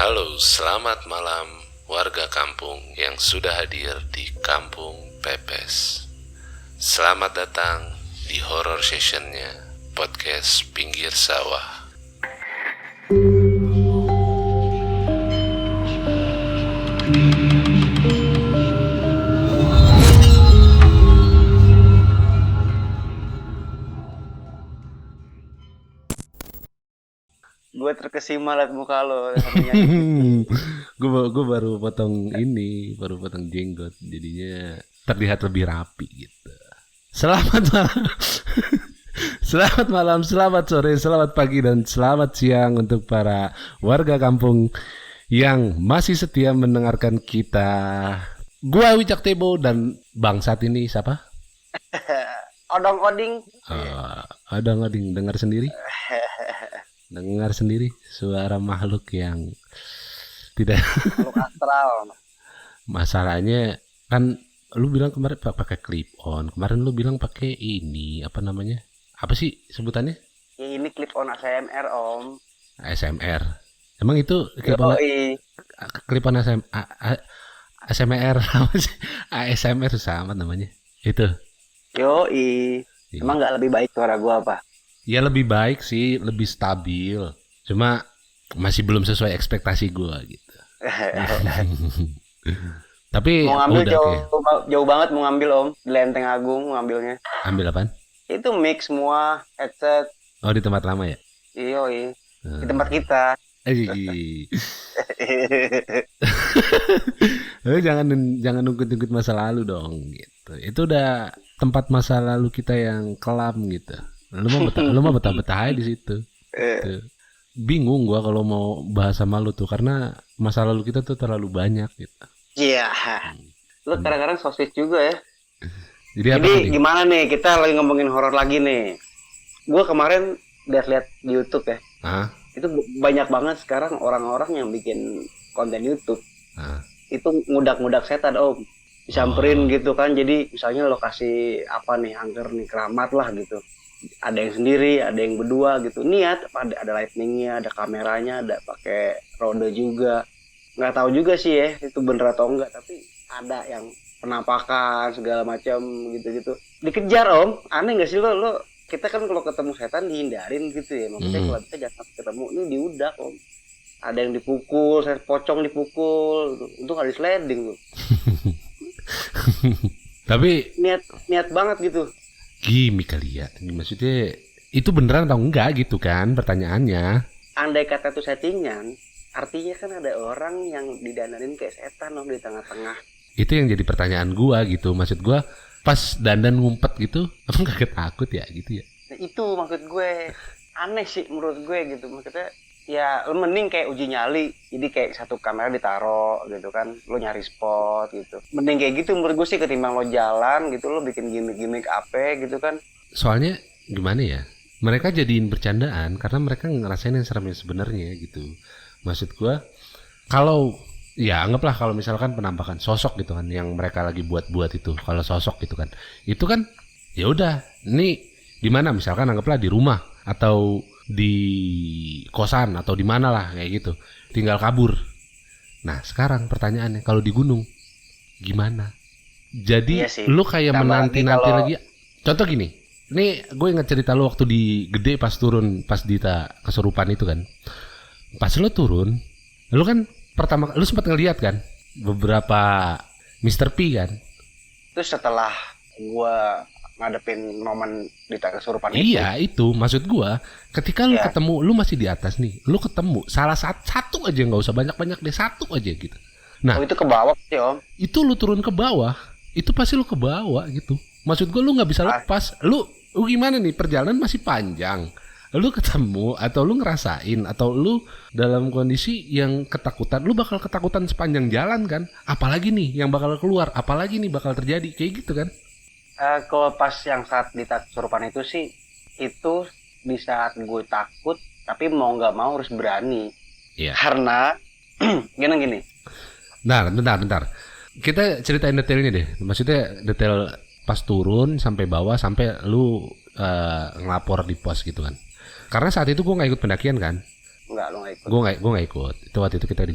Halo, selamat malam warga kampung yang sudah hadir di Kampung Pepes. Selamat datang di horror sessionnya podcast Pinggir Sawah. Gue terkesima liat muka lo. Gue baru potong jenggot, jadinya terlihat lebih rapi gitu. Selamat malam, selamat malam, selamat sore, selamat pagi dan selamat siang untuk para warga kampung yang masih setia mendengarkan kita. Gua Wicak Tebo dan bangsat ini siapa? Odong-oding. Ada ngading dengar sendiri suara makhluk yang tidak Makhluk astral. masalahnya kan lu bilang kemarin pakai clip on, kemarin lu bilang pakai ini apa namanya, apa sih sebutannya? Ya, ini clip on ASMR om. ASMR emang itu clip on ASMR apa sih? ASMR sama namanya itu. Yoi. Emang nggak lebih baik suara gue apa? Ya lebih baik sih, lebih stabil. Cuma masih belum sesuai ekspektasi gua gitu. Tapi Mau ngambil udah jauh banget mau ngambil om. Di Lenteng Agung ngambilnya. ambil apaan? Itu mix semua headset. Oh di tempat lama ya? Yoi. Di tempat kita. jangan nungkut-nungkut masa lalu dong gitu. Itu udah tempat masa lalu kita yang kelam gitu. Lu mau betah-betah aja di situ. Gitu. Bingung gua kalau mau bahas sama lu tuh karena masa lalu kita tuh terlalu banyak gitu. Iya. Lu kadang-kadang sosis juga ya. Jadi gimana nih? Kita lagi ngomongin horor lagi nih. Gue kemarin lihat di YouTube ya. Itu banyak banget sekarang orang-orang yang bikin konten YouTube. Itu ngudak-ngudak setan om. Disamperin gitu kan. Jadi misalnya lokasi apa nih, angker nih, keramat lah gitu. Ada yang sendiri, ada yang berdua gitu. Niat ada lightningnya, ada kameranya, ada pakai rode juga. Nggak tahu juga sih ya itu bener atau enggak, tapi ada yang penampakan segala macam gitu-gitu. Dikejar om, aneh nggak sih lo kita kan kalau ketemu setan dihindarin gitu ya, maksudnya kalau kita jangan ketemu ini diudak om. Ada yang dipukul, saya pocong dipukul, untuk nggak di-sliding tuh. Tapi niat banget gitu. Gimik kali ya, maksudnya itu beneran atau enggak gitu kan pertanyaannya. Andai kata itu settingan, artinya kan ada orang yang didananin kayak setan om di tengah-tengah. Itu yang jadi pertanyaan gua gitu, maksud gua pas dandan ngumpet gitu, apa nggak ketakut ya gitu ya? Nah itu maksud gue, aneh sih menurut gue gitu, maksudnya ya lo mending kayak uji nyali, jadi kayak satu kamera ditaro gitu kan, lo nyari spot gitu, mending kayak gitu menurut gue sih ketimbang lo jalan gitu, lo bikin gimmick apa gitu kan. Soalnya gimana ya, mereka jadiin bercandaan karena mereka ngerasain yang seremnya sebenarnya gitu. Maksud gua kalau ya anggaplah kalau misalkan penampakan sosok gitu kan yang mereka lagi buat itu, kalau sosok gitu kan, itu kan ya udah, ini di mana misalkan anggaplah di rumah atau di kosan atau di mana lah kayak gitu, tinggal kabur. Nah sekarang pertanyaannya kalau di gunung gimana? Jadi iya lu kayak menanti-nanti lagi. Contoh gini, ini gue inget cerita lu waktu di Gede pas turun, pas Dita kesurupan itu kan. Pas lu turun, lu kan pertama lu sempat ngeliat kan beberapa Mr. P kan. Terus setelah gua ngadepin momen Dita kesurupan itu. Iya itu maksud gua, ketika lu ketemu, lu masih di atas nih, lu ketemu salah satu aja, nggak usah banyak-banyak deh, satu aja gitu. Nah itu ke bawah sih om. Itu lu turun ke bawah, itu pasti lu ke bawah gitu. Maksud gua lu nggak bisa lepas. Lu gimana nih, perjalanan masih panjang. Lu ketemu atau lu ngerasain atau lu dalam kondisi yang ketakutan, lu bakal ketakutan sepanjang jalan kan, apalagi nih yang bakal keluar, apalagi nih bakal terjadi kayak gitu kan. Kalau pas yang saat Dita kesurupan itu sih, itu di saat gue takut tapi mau nggak mau harus berani. Karena gini. Bentar. Kita ceritain detailnya deh. Maksudnya detail pas turun sampai bawah sampai lu ngelapor di pos gitu kan. Karena saat itu gue nggak ikut pendakian kan. Enggak, lu nggak ikut. Gue nggak ikut. Itu waktu itu kita di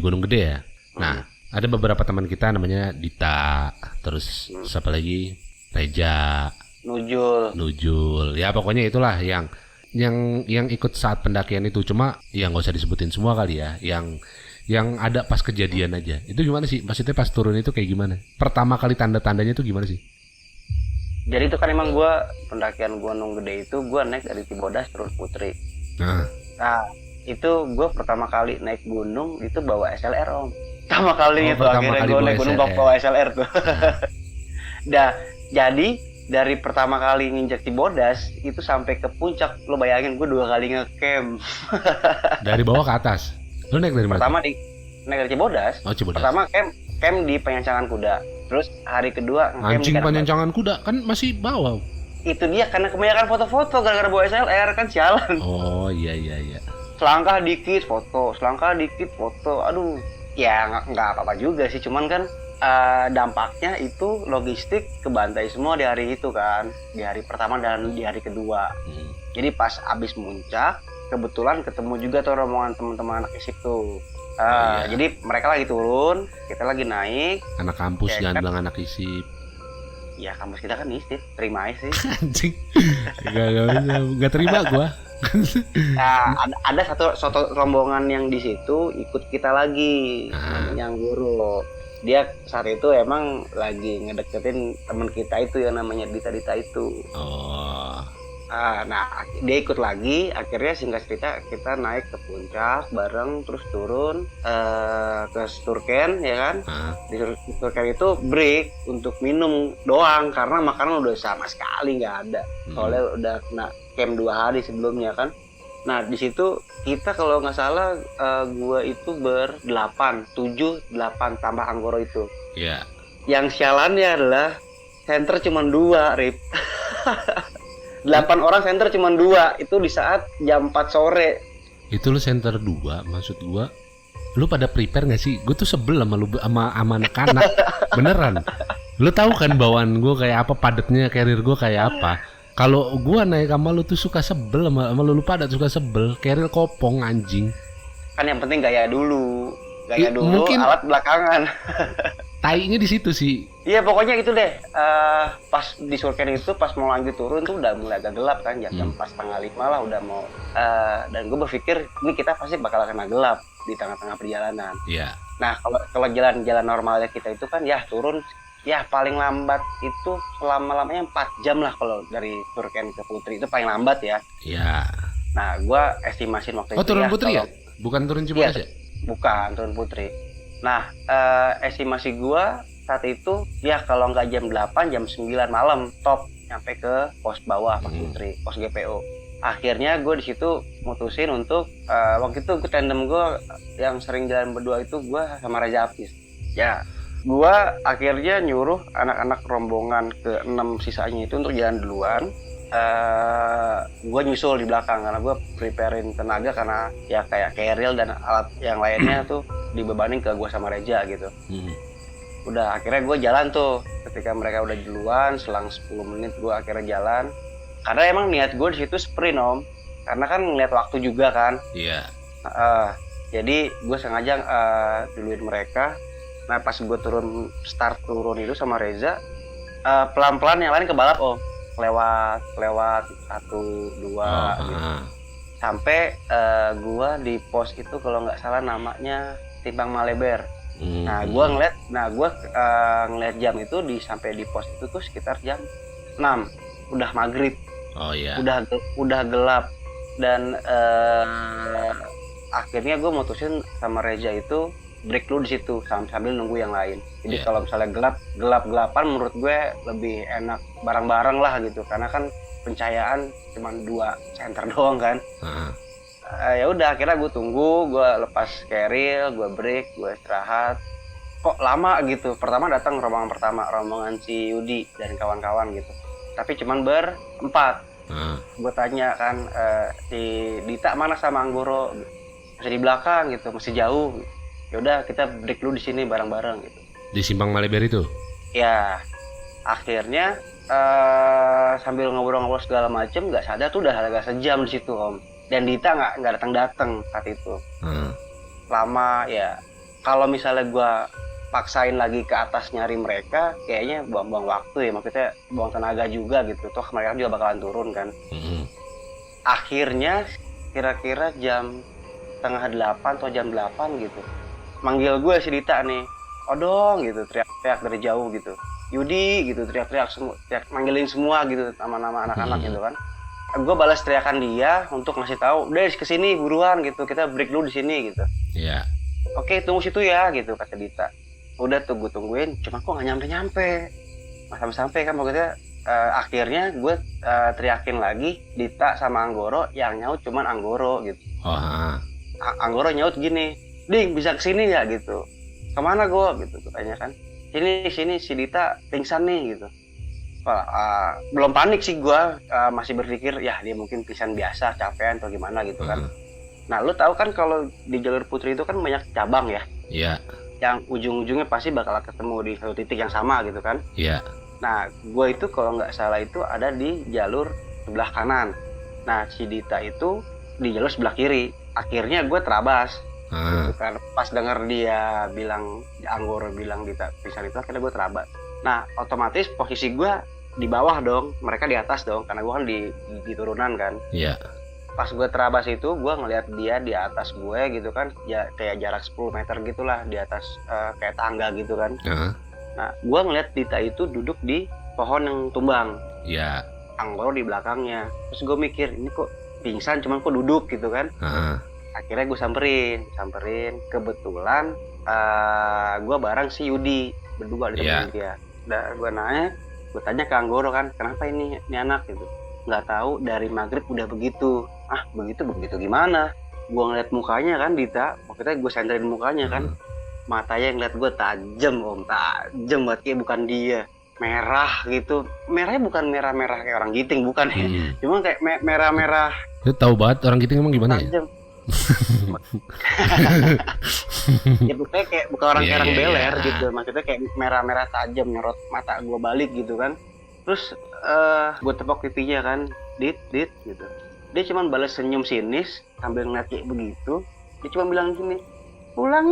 Gunung Gede ya. Nah, ada beberapa teman kita namanya Dita, terus siapa lagi? Reja, Nujul. Ya pokoknya itulah yang ikut saat pendakian itu. Cuma ya nggak usah disebutin semua kali ya. Yang ada pas kejadian aja. Itu gimana sih? Maksudnya pas turun itu kayak gimana? Pertama kali tanda-tandanya itu gimana sih? Jadi itu kan emang gue pendakian Gunung Gede itu gue naik dari Cibodas turun Putri. Nah itu gue pertama kali naik gunung itu bawa SLR om. Pertama kali akhirnya gue naik gunung bawa SLR tuh. Dah jadi dari pertama kali nginjak Cibodas itu sampai ke puncak, lo bayangin gue 2 kali ngecamp. Dari bawah ke atas. Lo naik dari mana? Pertama naik dari Cibodas. Oh, Cibodas. Pertama camp di Penyancangan Kuda. Terus hari kedua anjing Penyancangan Kuda kan masih bawah. Itu dia karena kebanyakan foto-foto gara-gara bawa SLR kan sialan. Oh iya. Selangkah dikit foto. Aduh, ya nggak apa-apa juga sih, cuman kan dampaknya itu logistik kebantai semua di hari itu kan, di hari pertama dan di hari kedua. Jadi pas abis muncak kebetulan ketemu juga tuh rombongan teman-teman anak ISIP tuh. Jadi mereka lagi turun, kita lagi naik. Anak kampus jangan bilang anak ISIP. Ya kampus kita kan ISIP, terima aja sih. Anjing. Gak terima gua. Nah, ada satu rombongan yang di situ ikut kita lagi, yang guru. Dia saat itu emang lagi ngedeketin teman kita itu yang namanya Dita itu. Oh. Nah dia ikut lagi, akhirnya singkat cerita kita naik ke puncak bareng, terus turun ke Sturken ya kan. Di Sturken itu break untuk minum doang karena makanan udah sama sekali nggak ada, soalnya udah kena camp 2 hari sebelumnya kan. Nah di situ kita kalau nggak salah gua itu ber-8, 7, 8 tambah Anggoro itu. Iya. Yang sialannya adalah center cuma 2, Rip. 8 orang center cuma 2, itu di saat jam 4 sore. Itu lu center 2, maksud gua lu pada prepare gak sih? Gue tuh sebel sama lu sama anak-anak. Beneran. Lu tahu kan bawaan gua kayak apa, padatnya carrier gua kayak apa. Kalau gua naik sama lu tuh suka sebel sama lu padat suka sebel, carrier kopong anjing. Kan yang penting gaya dulu. Mungkin alat belakangan. Tainya di situ sih. Iya pokoknya gitu deh. Pas di Surken itu pas mau lanjut turun tuh udah mulai agak gelap kan, jam 4:30 lah udah mau. Dan gue berpikir ini kita pasti bakal kena gelap di tengah-tengah perjalanan. Iya. Nah kalau jalan normalnya kita itu kan ya turun ya paling lambat itu selama-lamanya 4 jam lah kalau dari Surken ke Putri itu paling lambat ya. Iya. Nah gue estimasin waktu itu. Oh turun ya, Putri ya? Bukan turun Cibodas ya? Bukan turun Putri. Nah, estimasi gua saat itu ya kalau nggak jam 8, jam 9 malam top nyampe ke pos bawah Pak Putri, pos GPO. Akhirnya gue di situ mutusin untuk waktu itu tandem gue yang sering jalan berdua itu gue sama Reza Apis. Ya, gue akhirnya nyuruh anak-anak rombongan ke-6 sisanya itu untuk jalan duluan. Gue nyusul di belakang karena gue preparein tenaga karena ya kayak keril dan alat yang lainnya tuh dibebanin ke gue sama Reja gitu. Udah akhirnya gue jalan tuh ketika mereka udah duluan, selang 10 menit gue akhirnya jalan karena emang niat gue di situ sprint om, karena kan ngeliat waktu juga kan. Iya. Jadi gue sengaja duluin mereka. Nah pas gue start turun itu sama Reza, pelan-pelan yang lain kebalap om. Lewat 1, 2 gitu. Sampai gua di pos itu kalau nggak salah namanya Timbang Maleber. Nah gua ngeliat jam itu sampai di pos itu tuh sekitar jam 6, udah maghrib. Oh iya. Udah gelap dan akhirnya gua mutusin sama Reza itu break dulu di situ sambil nunggu yang lain. Jadi kalau misalnya gelap-gelapan menurut gue lebih enak bareng-bareng lah gitu karena kan pencahayaan cuma 2 center doang kan. Ya udah akhirnya gue tunggu, gue lepas keril, gue break, gue istirahat. Kok lama gitu. Pertama datang rombongan si Yudi dan kawan-kawan gitu. Tapi cuman berempat. Gue tanya kan si Dita mana sama Anggoro? Masih di belakang gitu, masih jauh. Ya udah kita break dulu di sini bareng-bareng gitu. Di Simpang Maleber itu? Ya, akhirnya sambil ngobrol-ngobrol segala macem, nggak sadar tuh udah agak sejam di situ om. dan Dita nggak datang saat itu. Lama ya, kalau misalnya gue paksain lagi ke atas nyari mereka, kayaknya buang-buang waktu ya, maksudnya buang tenaga juga gitu, toh mereka juga bakalan turun kan. Akhirnya kira-kira jam 7:30 atau jam 8 gitu, manggil gue si Dita nih, odong gitu, teriak-teriak dari jauh gitu, Yudi gitu, teriak-teriak semua, manggilin semua gitu, nama-nama anak-anak gitu kan. Gue balas teriakan dia untuk ngasih tahu, udah kesini buruan gitu, kita break dulu di sini gitu. Iya. Oke, tunggu situ ya gitu kata Dita. Udah tungguin, cuma kok nggak nyampe. Sampai kan maksudnya akhirnya gue teriakin lagi Dita sama Anggoro, yang nyaut cuman Anggoro gitu. Anggoro nyaut gini, Ding bisa kesini ya gitu. Kemana gue gitu tanya kan. Sini si Dita pingsan nih gitu. Belum panik sih gue, masih berpikir ya dia mungkin pingsan biasa, capean atau gimana gitu kan. Nah lu tahu kan kalau di jalur putri itu kan banyak cabang ya. Iya. Yang ujung-ujungnya pasti bakal ketemu di satu titik yang sama gitu kan. Iya. Nah gue itu kalau nggak salah itu ada di jalur sebelah kanan. Nah si Dita itu di jalur sebelah kiri. Akhirnya gue terabas. Gitu kan. Pas denger dia bilang, Anggoro bilang Dita pingsan itu, akhirnya gue terabas. Nah otomatis posisi gue di bawah dong, mereka di atas dong, karena gue kan di turunan kan. Iya. Pas gue terabas itu, gue ngeliat dia di atas gue gitu kan, ya kayak jarak 10 meter gitulah di atas, kayak tangga gitu kan. Nah gue ngeliat Dita itu duduk di pohon yang tumbang. Iya. Anggoro di belakangnya. Terus gue mikir, ini kok pingsan cuman kok duduk gitu kan. Akhirnya gue samperin. Kebetulan gue bareng si Yudi, berdua di temen dia. Udah gue nanya, gue tanya ke Anggoro kan, kenapa ini anak gitu. Nggak tahu dari maghrib udah begitu. Begitu gimana? Gue ngeliat mukanya kan Dita, waktu itu gue senterin mukanya kan, matanya ngeliat gue tajam banget, kayak bukan dia, merah gitu. Merahnya bukan merah-merah kayak orang Giting, bukan ya, cuma kayak merah-merah. Lu tahu banget orang Giting emang gimana tajam. Ya pokoknya kayak bukan orang kerang beler gitu, maksudnya kayak merah-merah tajam, nyorot mata gue balik gitu kan. Terus gue tepok pipinya kan, dit gitu. Dia cuma balas senyum sinis sambil ngeliat kayak begitu. Dia cuma bilang gini, pulang.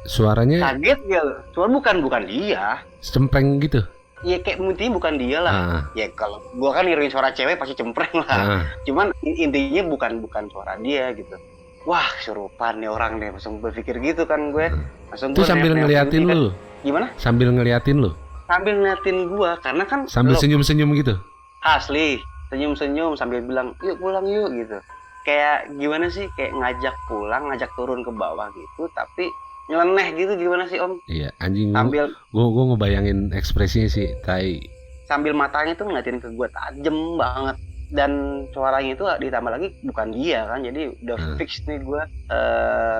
Suaranya kaget ya, suara bukan dia, cempreng gitu. Ya kayak intinya bukan dia lah. Ya kalau gua kan ngiruin suara cewek pasti cempreng lah. Cuman intinya bukan suara dia gitu. Wah, kesurupan nih orang nih, langsung berpikir gitu kan gue. Langsung itu sambil ngeliatin lu. Gimana? Sambil ngeliatin lu. Sambil ngeliatin gua, karena kan sambil senyum-senyum gitu. Asli, senyum-senyum sambil bilang, "Yuk pulang yuk" gitu. Kayak gimana sih? Kayak ngajak pulang, ngajak turun ke bawah gitu, tapi nyeleneh gitu, gimana sih Om? Iya, anjing. Sambil gua ngebayangin ekspresinya sih, tai. Sambil matanya tuh ngeliatin ke gua tajem banget, dan suaranya itu ditambah lagi bukan dia kan, jadi udah fix nih gua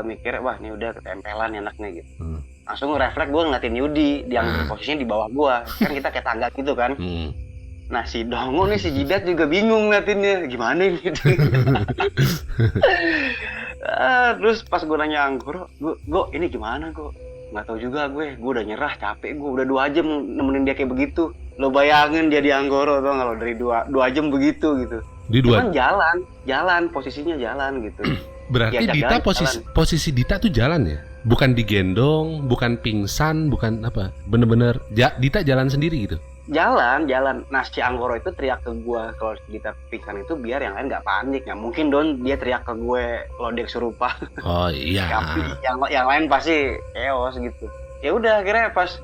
mikir, wah ini udah ketempelan anaknya gitu. Langsung refleks gua ngeliatin Yudi yang posisinya di bawah gua, kan kita kayak tangga gitu kan. Nah si Dongo nih, si Jidat juga bingung ngeliatinnya, gimana ini? Terus pas gue nanya Anggoro, gue ini gimana gue? Nggak tahu juga gue udah nyerah, capek gue, udah 2 jam nemenin dia kayak begitu. Lo bayangin dia di Anggoro tuh kalau dari 2 jam begitu gitu. Cuman jalan, posisinya jalan gitu. Berarti Dita posisi Dita tuh jalan ya? Bukan digendong, bukan pingsan, bukan apa? Bener-bener Dita jalan sendiri gitu? Jalan. Nah si Anggoro itu teriak ke gue kalau Dita pingsan itu biar yang lain nggak panik. Nggak mungkin dong dia teriak ke gue kalau dia kesurupan. Oh iya. Tapi yang lain pasti chaos gitu. Ya udah akhirnya pas,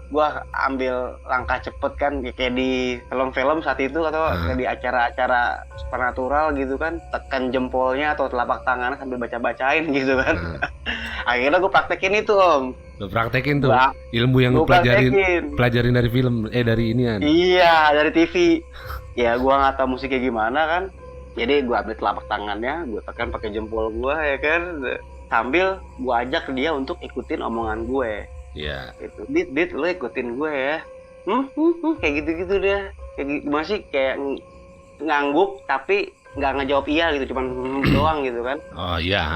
gue ambil langkah cepet kan, kayak di film-film saat itu atau di acara-acara supernatural gitu kan, tekan jempolnya atau telapak tangannya sambil baca-bacain gitu kan. Akhirnya gue praktekin itu Om. Lo praktekin tuh ilmu yang lu pelajarin dari film, dari inian. Iya, dari TV. Ya gue nggak tahu musiknya gimana kan. Jadi gue ambil telapak tangannya, gue tekan pakai jempol gue ya kan. Sambil gue ajak dia untuk ikutin omongan gue. Iya. Itu, dit lo ikutin gue ya. Kayak gitu-gitu deh. Kayak masih kayak ngangguk tapi nggak ngejawab iya gitu, cuman doang gitu kan. Oh iya.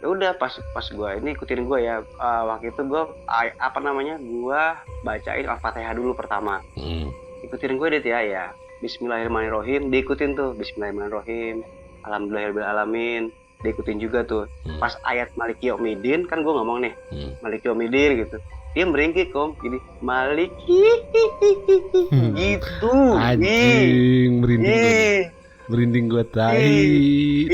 Ya udah pas gue ini ikutin gue ya, waktu itu gue gue bacain Al-Fatihah dulu pertama. Ikutin gue dit ya Bismillahirrahmanirrahim, diikutin tuh Bismillahirrahmanirrahim, Alhamdulillahirobbilalamin. Diikutin juga tuh. Pas ayat Maliki Yaumiddin kan gue ngomong nih, Maliki Yaumiddin gitu. Dia meringkik Om, gini, Maliki gitu. Anjing, merinding gue tai.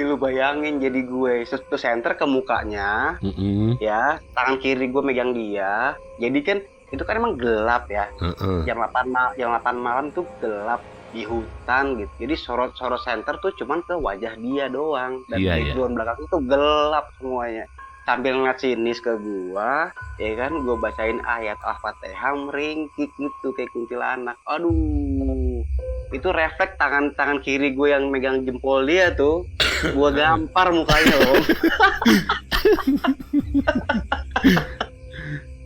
Lu bayangin jadi gue satu center ke mukanya, ya, tangan kiri gue megang dia. Jadi kan itu kan emang gelap ya. Jam 8 malam tuh gelap di hutan gitu. Jadi sorot center tuh cuman ke wajah dia doang. Dan background belakang itu gelap semuanya. Sambil ngeliat sinis ke gua, ya kan, gua bacain ayat Al-Fatihah meringkik gitu kayak kuntilanak. Aduh, itu refleks tangan kiri gue yang megang jempol dia tuh, gua gampar mukanya loh.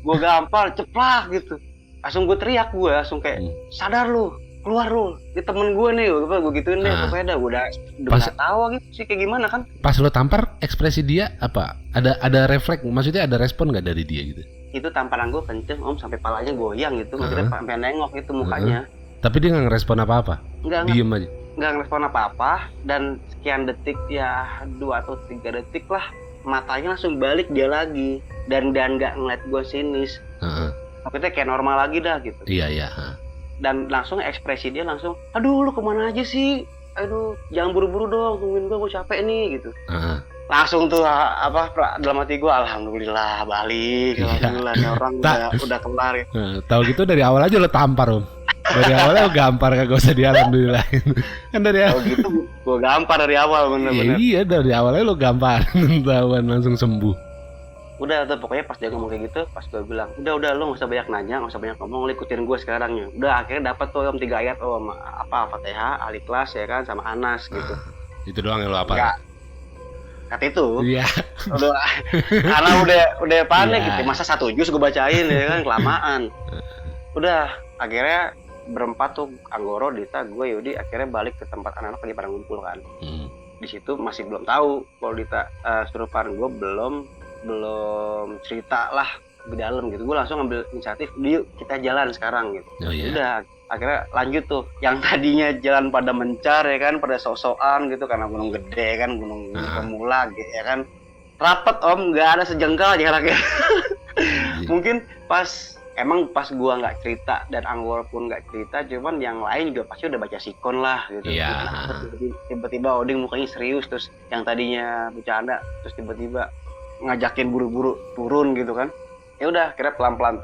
Gua gampar, ceplak gitu. Langsung gue teriak, gue langsung kayak sadar lu, keluar lu, ini temen gue nih, gue gituin deh, pokoknya udah nggak tahu gitu sih kayak gimana kan. Pas lo tampar, ekspresi dia apa? Ada refleks, maksudnya ada respon nggak dari dia gitu? Itu tamparan gue kenceng Om, sampai palanya goyang gitu, maksudnya sampai nengok itu mukanya. Tapi dia nggak ngerespon apa-apa? Diem aja? Nggak ngerespon apa-apa, dan sekian detik ya 2 atau 3 detik lah, matanya langsung balik dia lagi, dan nggak ngeliat gue sinis. Maksudnya kayak normal lagi dah gitu. Iya. Dan langsung ekspresi dia langsung, aduh lu kemana aja sih, aduh jangan buru-buru dong, tungguin gue capek nih gitu. Langsung tuh dalam hati gue, alhamdulillah balik, alhamdulillah nih orang udah kelar ya. Tahu gitu dari awal aja lo tampar Om. Dari awalnya lo gampar, kagak usah dialhamdulillahin. Kan dari awal gitu gue gampar dari awal bener-bener. Iya, dari awalnya lo gampar, tahuan langsung sembuh. Udah tuh pokoknya pas dia ngomong kayak gitu, pas gue bilang udah lo nggak usah banyak nanya, nggak usah banyak ngomong, lo ikutin gue sekarang ya. Udah akhirnya dapat tuh Om 3 ayat Om, Fatihah, Al-Ikhlas ya kan, sama Anas gitu. Itu doang yang lo apa? Enggak. Kata itu. Iya. Karena udah panik gitu, masa 1 juz gue bacain ya kan, kelamaan. Udah akhirnya berempat tuh, Anggoro, Dita, gue, Yudi, akhirnya balik ke tempat anak-anak lagi pada ngumpul kan. Di situ masih belum tahu kalau Dita surupan, gue belum cerita lah di dalam gitu. Gue langsung ngambil inisiatif, yuk kita jalan sekarang gitu. Udah akhirnya lanjut tuh, yang tadinya jalan pada mencar ya kan, pada sok-sokan gitu karena gunung gede kan, gunung pemula gitu ya kan, rapet Om, nggak ada sejengkal jaraknya. Mungkin pas gua nggak cerita dan Anggoro pun nggak cerita, cuman yang lain juga pasti udah baca sikon lah gitu. Tiba-tiba Oding mukanya serius, terus yang tadinya bercanda terus tiba-tiba ngajakin buru-buru turun gitu kan. Ya udah kira pelan-pelan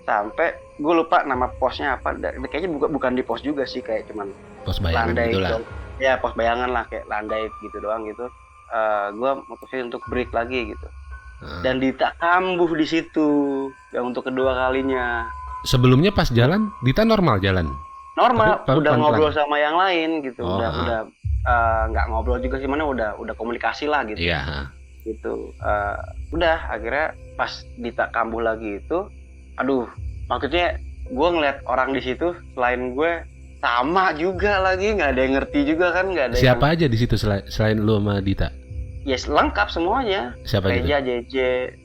sampai gue lupa nama posnya apa, kayaknya bukan di pos juga sih, kayak cuman pos bayangan landai gitu lah. Ya pos bayangan lah, kayak landai gitu doang gitu. Gue mutusin untuk break lagi gitu. Dan Dita kambuh di situ yang untuk kedua kalinya. Sebelumnya pas jalan Dita normal jalan? Normal, udah ngobrol sama yang lain gitu. Udah nggak ngobrol juga sih, mana udah komunikasi lah gitu. Iya. Gitu. Udah akhirnya pas Dita kambuh lagi itu, aduh, maksudnya gue ngeliat orang di situ selain gue sama juga lagi, nggak ada yang ngerti juga kan, nggak ada. Siapa aja di situ selain lu sama Dita? Ya lengkap semuanya. Siapa Reja, gitu? JJ,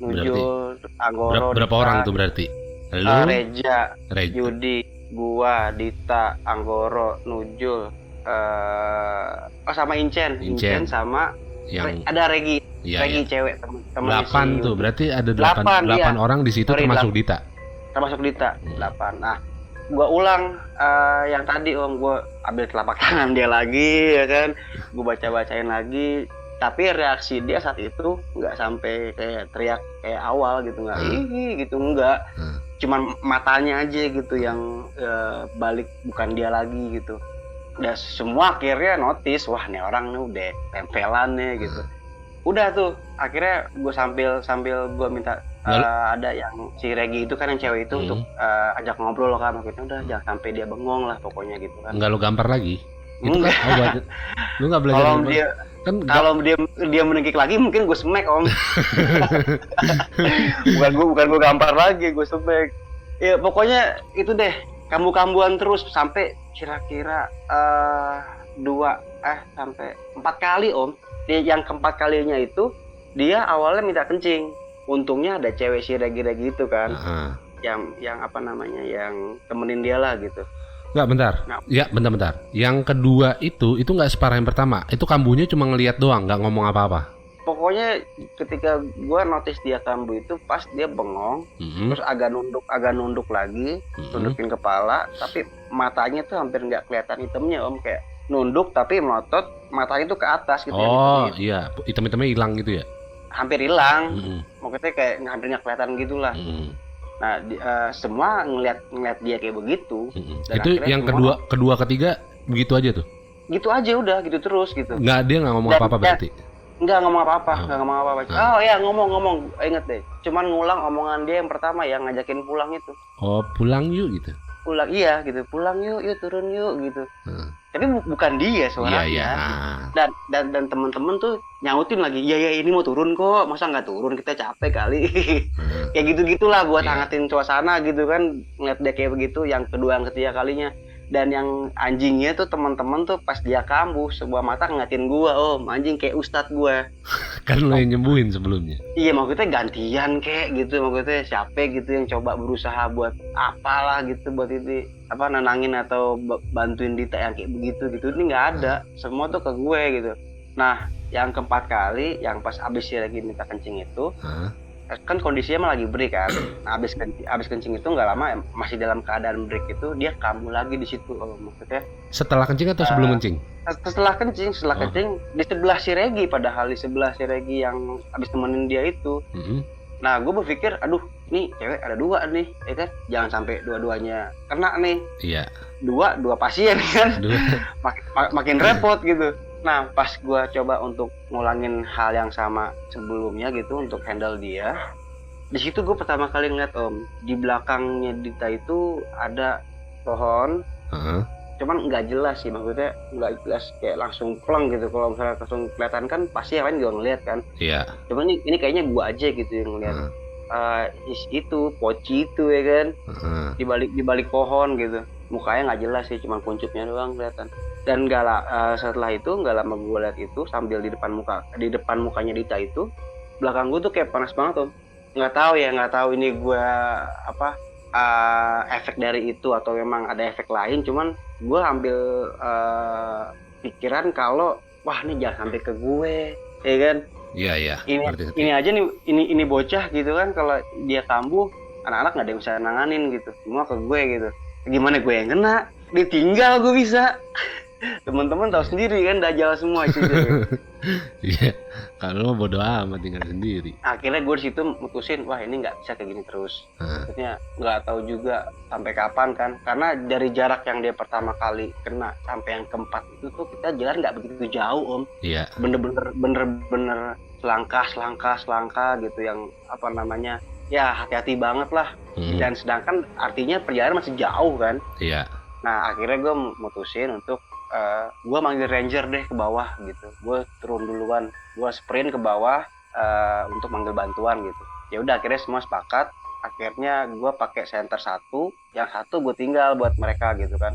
Nujul, Anggoro. Berapa Dita, orang tuh berarti? Lu, Reja, Yudi, gua, Dita, Anggoro, Nujul, sama Incen sama yang ada Regi. Regi cewek teman 8 tuh, berarti ada 8 orang di situ. Sorry, termasuk Dita. Termasuk Dita, 8. Nah, gua ulang yang tadi Om, gua ambil telapak tangan dia lagi ya kan. Gua bacain lagi. Tapi reaksi dia saat itu nggak sampai kayak teriak kayak awal gitu, nggak gitu, nggak. Cuman matanya aja gitu yang balik, bukan dia lagi gitu. Dan semua akhirnya notice, wah nih orang nih udah tempelan nih gitu. Udah tuh akhirnya gue sambil gue minta ada yang si Regi itu kan, yang cewek itu untuk ajak ngobrol kan, maksudnya udah jangan sampai dia bengong lah pokoknya gitu kan. Nggak lo gampar lagi? Itu kan lu nggak belajar. Kalau dia menengkik lagi mungkin gue smack Om. bukan gue gampar lagi, gue smack. Ya pokoknya itu deh, kambuh-kambuhan terus sampai kira-kira 4 kali Om. Yang keempat kalinya itu dia awalnya minta kencing. Untungnya ada cewek si Regi itu kan. Yang apa namanya, yang temenin dia lah gitu. Enggak, bentar. Ya, bentar. Yang kedua itu nggak separah yang pertama. Itu kambuhnya cuma ngelihat doang, nggak ngomong apa-apa. Pokoknya ketika gue notice dia kambuh itu pas dia bengong, terus agak nunduk lagi, nundukin kepala, tapi matanya tuh hampir nggak kelihatan hitamnya om, kayak nunduk tapi melotot, matanya tuh ke atas gitu. Oh iya, hitam-hitamnya hilang gitu ya? Hampir hilang, maksudnya kayak hampir nggak kelihatan gitulah. Nah semua ngeliat dia kayak begitu. Dan itu yang kedua ketiga begitu aja tuh? Gitu aja udah, gitu terus gitu. Dia nggak ngomong apa-apa berarti? Nggak ngomong apa-apa. Oh ya ngomong, inget deh. Cuman ngulang omongan dia yang pertama yang ngajakin pulang itu. Oh pulang yuk gitu? Pulang iya gitu, pulang yuk turun yuk gitu. Tapi bukan dia suaranya. Iya. Dan teman-teman tuh nyautin lagi, ya ini mau turun kok, masa nggak turun, kita capek kali. Kayak gitu-gitulah buat hangatin suasana gitu kan, ngeliat dia kayak begitu yang kedua yang ketiga kalinya. Dan yang anjingnya tuh teman-teman tuh pas dia kambuh sebuah mata ngeliatin gua, anjing kayak ustadz gua. Kan lo yang nyembuhin sebelumnya. Iya maksudnya gantian kayak gitu, maksudnya siapa gitu yang coba berusaha buat apalah gitu buat itu nenangin atau bantuin Dita yang kayak begitu gitu. Ini nggak ada, semua tuh ke gue gitu. Nah yang keempat kali yang pas abis dia lagi minta kencing itu, kan kondisinya mah lagi break kan. Nah, abis kencing itu nggak lama masih dalam keadaan break itu dia kambuh lagi di situ. Maksudnya setelah kencing atau sebelum kencing? Setelah kencing di sebelah si Regi, padahal di sebelah si Regi yang abis temenin dia itu. Nah gue berpikir aduh nih cewek ada dua nih ya kan, jangan sampai dua-duanya kena nih. Iya. Dua pasien kan. Makin repot gitu. Nah pas gue coba untuk ngulangin hal yang sama sebelumnya gitu untuk handle dia, di situ gue pertama kali ngeliat om, di belakangnya Dita itu ada pohon, cuman nggak jelas sih, maksudnya nggak jelas kayak langsung pleng gitu. Kalau misalnya langsung kelihatan kan pasti yang lain juga ngeliat kan. Iya. Cuman ini kayaknya gue aja gitu yang ngeliat. Itu poci itu ya kan, di balik pohon gitu. Mukanya nggak jelas sih, cuma kuncupnya doang kelihatan. Dan setelah itu nggak lama gue lihat itu sambil di depan mukanya Dita itu, belakang gue tuh kayak panas banget om. Nggak tahu ini gue efek dari itu atau memang ada efek lain. Cuman gue ambil pikiran kalau wah ini jangan sampai ke gue, ya kan? Iya. Ini aja nih ini bocah gitu kan, kalau dia kambuh anak-anak nggak ada yang bisa nanganin gitu, semua ke gue gitu. Gimana gue yang kena? Ditinggal gue bisa. Teman-teman tahu sendiri kan, dajal semua sih. Iya, kalau bodo amat tinggal sendiri. Akhirnya gue di situ mutusin, wah ini nggak bisa kayak gini terus. Maksudnya nggak tahu juga sampai kapan kan, karena dari jarak yang dia pertama kali kena sampai yang keempat itu tuh kita jalan nggak begitu jauh om. Iya. Bener-bener selangkah gitu yang ya hati-hati banget lah. Dan sedangkan artinya perjalanan masih jauh kan. Iya. Nah akhirnya gue mutusin untuk gue manggil ranger deh ke bawah gitu. Gue turun duluan, gue sprint ke bawah untuk manggil bantuan gitu. Ya udah akhirnya semua sepakat. Akhirnya gue pakai center satu, yang satu gue tinggal buat mereka gitu kan.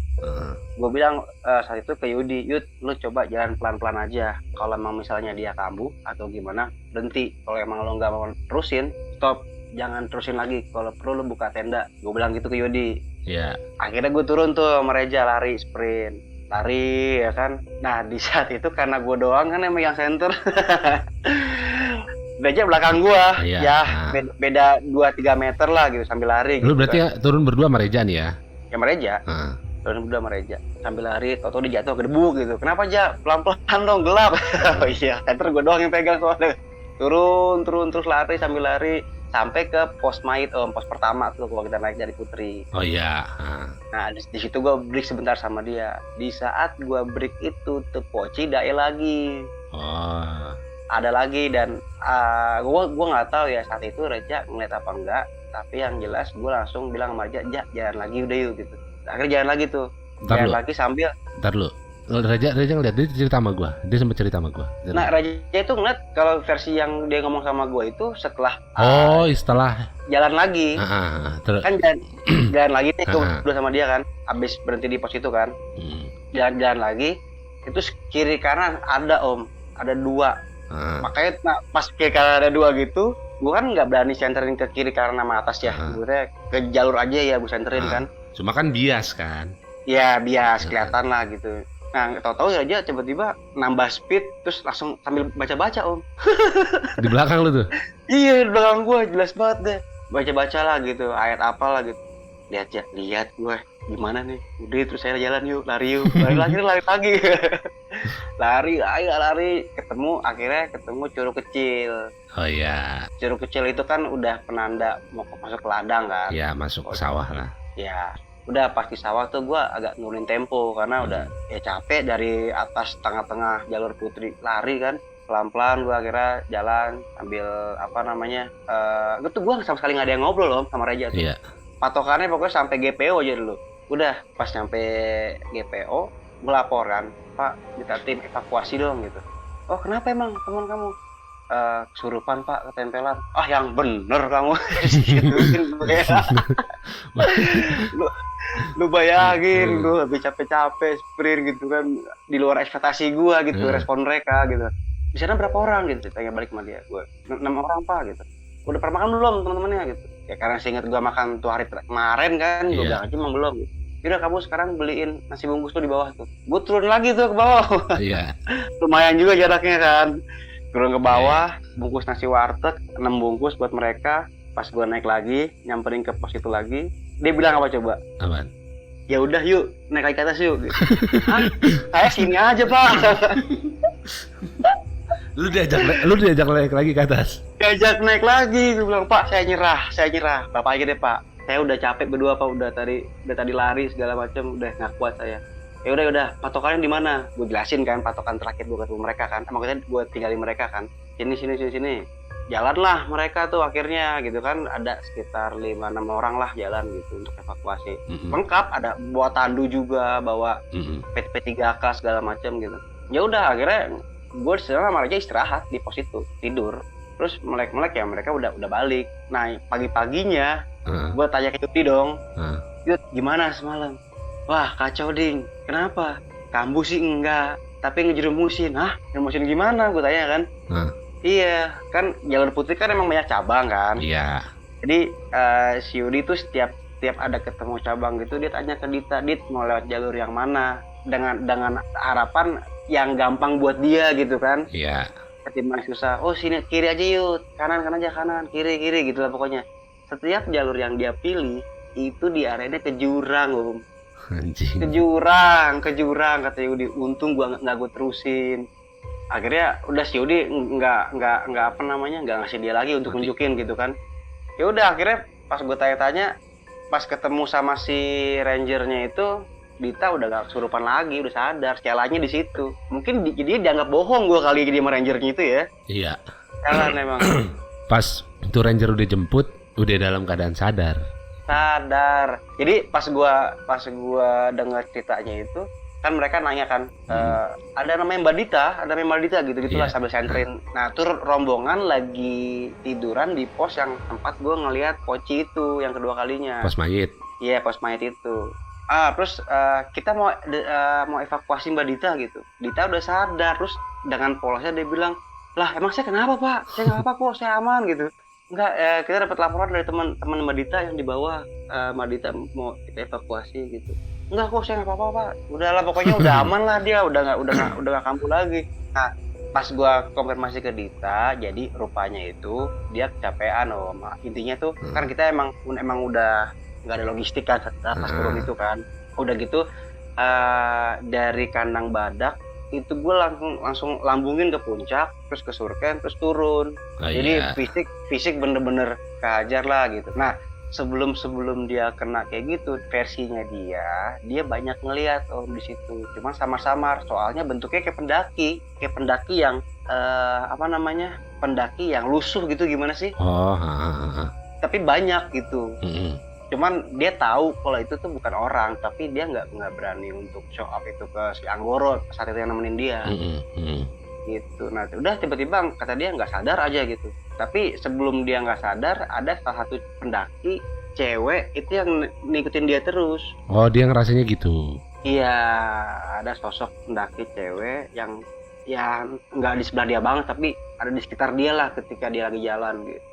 Gue bilang saat itu ke Yudi, Yud lu coba jalan pelan-pelan aja. Kalau emang misalnya dia kambuh atau gimana berhenti. Kalau emang lo nggak mau terusin, stop, jangan terusin lagi. Kalau perlu lu buka tenda. Gue bilang gitu ke Yudi. Iya. Akhirnya gue turun tuh sama Reja, lari ya kan. Nah di saat itu karena gue doang kan yang megang center. Reja belakang gue beda 2-3 meter lah gitu sambil lari. Lu gitu berarti kan. Ya turun berdua sama Reja nih ya? Ya sama Reja. Turun berdua sama Reja sambil lari, tau dia jatuh ke debu gitu. Kenapa aja pelan-pelan dong, gelap. Oh iya, center gue doang yang pegang soalnya. Turun terus lari sambil lari sampai ke pos mait pos pertama tuh kalau kita naik dari Putri. Oh iya. Nah di situ gue break sebentar sama dia. Di saat gue break itu tuh Poci dae lagi. Ada lagi dan gue nggak tahu ya saat itu Reja ngeliat apa enggak. Tapi yang jelas gue langsung bilang sama Reja, jalan lagi udah yuk gitu. Akhirnya jalan lagi tuh. Jalan lagi sambil. Ntar lu. Raja ngeliat, dia cerita sama gue, dia sempat cerita sama gue. Nah Raja itu ngeliat kalau versi yang dia ngomong sama gue itu setelah setelah jalan lagi, kan jalan lagi nih gue sama dia kan, abis berhenti di pos itu kan, jalan lagi, itu kiri kanan ada ada dua, makanya pas kiri kanan ada dua gitu, gue kan nggak berani centerin ke kiri kanan sama atas ya, gue ke jalur aja ya gue centerin kan. Cuma kan bias kan. Ya bias kelihatan lah gitu. Nah tahu-tahu aja tiba-tiba nambah speed terus langsung sambil baca-baca om. Di belakang lu tuh? Iya di belakang gue jelas banget deh. Baca-baca lah gitu, ayat apa lah gitu. Lihat gue gimana nih. Udah terus saya jalan yuk, lari lagi. lari akhirnya ketemu curug kecil. Oh iya. Curug kecil itu kan udah penanda mau masuk ke ladang kan. Iya masuk ke sawah lah. Ya udah pasti sawah tuh gue agak nurunin tempo karena udah ya capek dari atas tengah-tengah jalur putri lari kan, pelan-pelan gue akhirnya jalan sambil gue sama sekali nggak ada yang ngobrol loh sama Reja tuh. Iya. Patokannya pokoknya sampai GPO aja dulu. Udah pas nyampe GPO gue lapor kan, Pak minta tim evakuasi dong gitu. Oh kenapa emang teman kamu? Kesurupan Pak, ketempelan. Ah yang bener kamu. lu bayangin lu habis capek-capek sprint gitu kan di luar ekspektasi gua gitu, respon mereka gitu. Di sana berapa orang gitu, tanya balik sama dia. Gua 6 orang Pak gitu. Udah pernah makan belum teman-temannya gitu. Ya karena seingat gua makan tuh hari kemarin kan, gua bilang aja emang belum gitu. Yaudah kamu sekarang beliin nasi bungkus tuh di bawah tuh. Gua turun lagi tuh ke bawah. Iya. Lumayan juga jaraknya kan. Turun ke bawah, bungkus nasi warteg, 6 bungkus buat mereka. Pas gue naik lagi, nyamperin ke pos itu lagi, dia bilang apa coba? Apaan? Ya udah yuk, naik lagi ke atas yuk. Hah? Saya sini aja Pak. Lu diajak naik lagi ke atas? Diajak naik lagi, gue bilang Pak saya nyerah. Bapak aja deh Pak. Saya udah capek berdua Pak, udah tadi lari segala macam, udah nggak kuat saya. Ya udah patokannya di mana? Gue jelasin kan patokan terakhir gue ketemu mereka kan. Makanya gue tinggalin mereka kan. Sini. Jalanlah mereka tuh akhirnya gitu kan, ada sekitar 5-6 orang lah jalan gitu untuk evakuasi. Lengkap, ada bawa tandu juga, bawa P3K segala macam gitu. Ya udah akhirnya gue sama Raja istirahat di pos itu, tidur. Terus melek ya mereka udah balik. Nah pagi-paginya gue tanya ke Yuti dong, Yut gimana semalam? Wah kacau ding, kenapa? Kambuh sih enggak, tapi ngejerumusin. Hah? Ngejerumusin gimana? Gue tanya kan. Iya, kan jalur putri kan emang banyak cabang kan. Iya. Jadi si Yudi tuh setiap ada ketemu cabang gitu dia tanya ke Dita, Dit mau lewat jalur yang mana? Dengan harapan yang gampang buat dia gitu kan. Iya. Ketimbang susah. Oh sini kiri aja yuk, kanan aja kanan, kiri gitu lah pokoknya. Setiap jalur yang dia pilih itu diarahinnya ke jurang, Om. Anjing. Ke jurang kata Yudi. Untung gua nggak gue terusin. Akhirnya udah si Yudi nggak ngasih dia lagi untuk nunjukin gitu kan. Ya udah akhirnya pas gue tanya-tanya, pas ketemu sama si rangernya itu, Dita udah gak kesurupan lagi, udah sadar, celanya di situ. Mungkin dia dianggap bohong gue kali jadi sama rangernya itu ya. Iya. Jalan emang. Pas itu ranger udah jemput, udah dalam keadaan sadar. Jadi pas gua dengar ceritanya itu kan mereka nanya kan, ada namanya Mbak Dita gitu-gitulah sambil sentrin. Nah tuh rombongan lagi tiduran di pos yang tempat gua ngelihat Poci itu yang kedua kalinya. Pos mayit. Iya pos mayit itu. Terus kita mau evakuasi Mbak Dita gitu. Dita udah sadar, terus dengan polosnya dia bilang, lah emang saya kenapa Pak? Saya nggak apa-apa kok, saya aman gitu. Enggak, kita dapat laporan dari teman Mbak Dita yang di bawah, Mbak Dita mau kita evakuasi gitu. Enggak kok, saya nggak apa-apa Pak. Udahlah pokoknya udah aman lah dia, udah nggak kambuh lagi. Nah pas gua konfirmasi ke Dita, jadi rupanya itu dia kecapean intinya tuh kan kita emang udah nggak ada logistik kan atas turun itu kan. Udah gitu dari kandang badak itu gue langsung lambungin ke puncak, terus ke Surken, terus turun. Jadi fisik bener-bener kehajar lah gitu. Nah sebelum dia kena kayak gitu, versinya dia banyak ngeliat di situ. Cuma samar-samar, soalnya bentuknya kayak pendaki yang pendaki yang lusuh gitu gimana sih? Tapi banyak gitu. Cuman dia tahu kalau itu tuh bukan orang, tapi dia nggak berani untuk show up itu ke si Anggoro saat itu yang nemenin dia. Gitu. Nah udah tiba-tiba kata dia nggak sadar aja gitu. Tapi sebelum dia nggak sadar, ada salah satu pendaki cewek itu yang ngikutin dia terus. Oh dia ngerasanya gitu? Iya, ada sosok pendaki cewek yang nggak di sebelah dia banget, tapi ada di sekitar dia lah ketika dia lagi jalan gitu.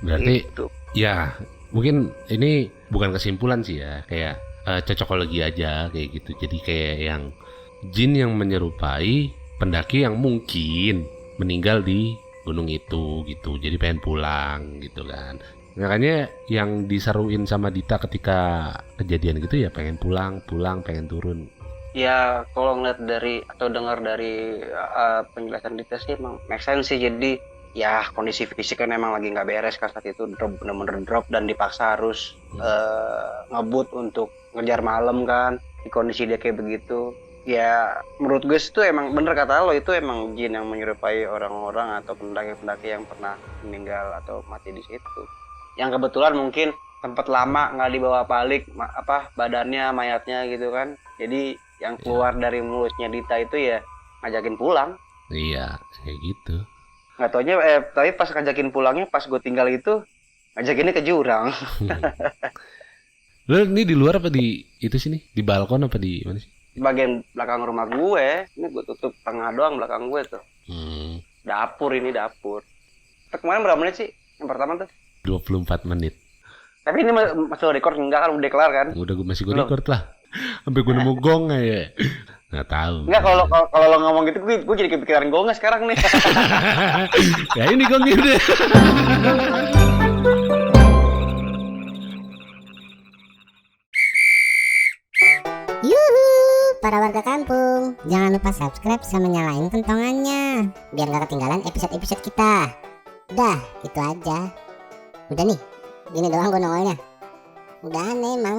Berarti gitu. Ya mungkin ini bukan kesimpulan sih ya, kayak cocokologi aja kayak gitu. Jadi kayak yang jin yang menyerupai pendaki yang mungkin meninggal di gunung itu gitu. Jadi pengen pulang gitu kan. Makanya yang diseruin sama Dita ketika kejadian gitu ya pengen pulang, pengen turun. Ya kalau ngeliat dari atau dengar dari penjelasan Dita sih emang make sense sih. Jadi ya kondisi fisik kan emang lagi nggak beres kan saat itu, bener-bener drop dan dipaksa harus ngebut untuk ngejar malam kan di kondisi dia kayak begitu. Ya menurut gue itu emang bener kata lo, itu emang jin yang menyerupai orang-orang atau pendaki-pendaki yang pernah meninggal atau mati di situ. Yang kebetulan mungkin sempat lama nggak dibawa balik badannya, mayatnya gitu kan. Jadi yang keluar dari mulutnya Dita itu ya ngajakin pulang. Iya kayak gitu. Nggak taunya tapi pas ngajakin pulangnya pas gue tinggal itu ngajakinnya ke jurang. Lo ini di luar apa di itu sini? Di balkon apa di mana sih? Di bagian belakang rumah gue. Ini gue tutup tengah doang belakang gue tuh. Dapur. Kemarin berapa menit sih yang pertama tuh? 24 menit. Tapi ini masih record enggak kan? Udah kelar kan? Udah masih gue record lah. Sampai gue nemu gong ya. Nggak tahu. Enggak, kalau lo ngomong gitu gue jadi kepikiran gongnya sekarang nih. Ya ini gongnya deh. Yuhu, para warga kampung, jangan lupa subscribe sama nyalain kentongannya biar gak ketinggalan episode-episode kita. Udah, gitu aja. Udah nih, gini doang gue nongolnya. Udah aneh emang.